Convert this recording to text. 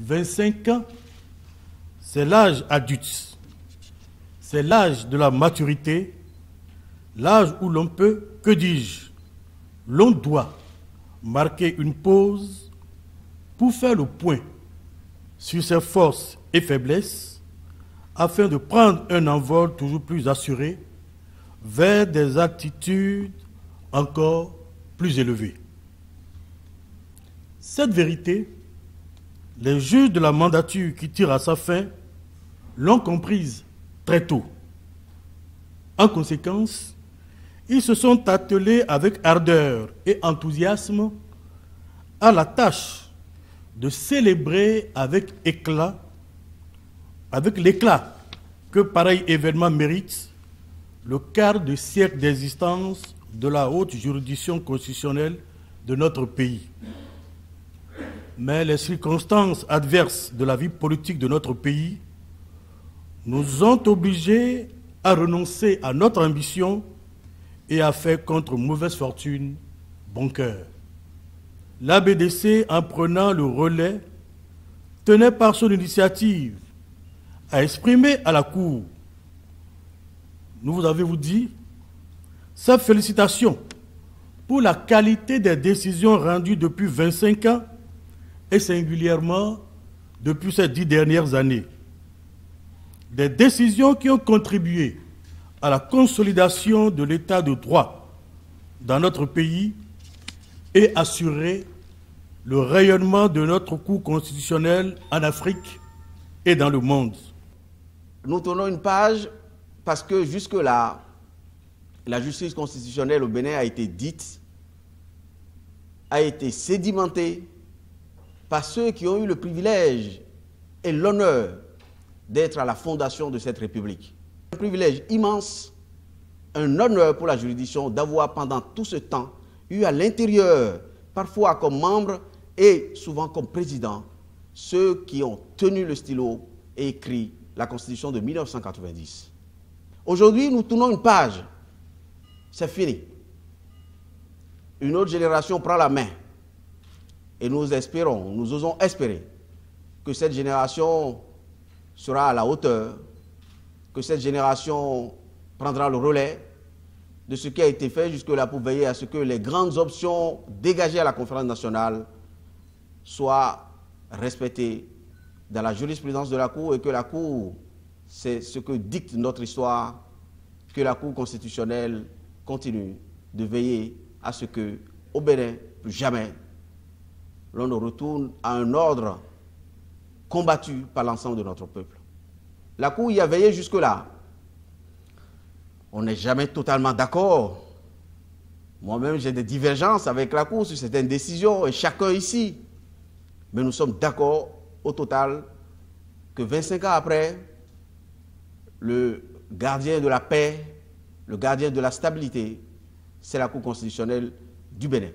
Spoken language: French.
25 ans, c'est l'âge adulte. C'est l'âge de la maturité, l'âge où l'on peut, que dis-je, l'on doit marquer une pause pour faire le point sur ses forces et faiblesses afin de prendre un envol toujours plus assuré vers des attitudes encore plus élevées. Cette vérité, les juges de la mandature qui tirent à sa fin l'ont comprise très tôt. En conséquence, ils se sont attelés avec ardeur et enthousiasme à la tâche de célébrer avec l'éclat que pareil événement mérite, le quart de siècle d'existence de la haute juridiction constitutionnelle de notre pays. Mais les circonstances adverses de la vie politique de notre pays nous ont obligés à renoncer à notre ambition et à faire contre mauvaise fortune bon cœur. L'ABDC, en prenant le relais, tenait par son initiative à exprimer à la Cour, nous vous avez dit, sa félicitation pour la qualité des décisions rendues depuis 25 ans et singulièrement depuis ces 10 dernières années. Des décisions qui ont contribué à la consolidation de l'état de droit dans notre pays et assuré le rayonnement de notre Cour constitutionnelle en Afrique et dans le monde. Nous tournons une page parce que jusque-là, la justice constitutionnelle au Bénin a été dite, a été sédimentée par ceux qui ont eu le privilège et l'honneur d'être à la fondation de cette République. Un privilège immense, un honneur pour la juridiction d'avoir pendant tout ce temps eu à l'intérieur, parfois comme membre et souvent comme président, ceux qui ont tenu le stylo et écrit la Constitution de 1990. Aujourd'hui, nous tournons une page. C'est fini. Une autre génération prend la main. Et nous espérons, nous osons espérer que cette génération sera à la hauteur, que cette génération prendra le relais de ce qui a été fait jusque-là pour veiller à ce que les grandes options dégagées à la conférence nationale soient respectées dans la jurisprudence de la Cour et que la Cour, c'est ce que dicte notre histoire, que la Cour constitutionnelle continue de veiller à ce que, au Bénin, plus jamais, l'on ne retourne à un ordre combattu par l'ensemble de notre peuple. La Cour y a veillé jusque-là. On n'est jamais totalement d'accord. Moi-même, j'ai des divergences avec la Cour sur certaines décisions, et chacun ici. Mais nous sommes d'accord au total que 25 ans après, le gardien de la paix, le gardien de la stabilité, c'est la Cour constitutionnelle du Bénin.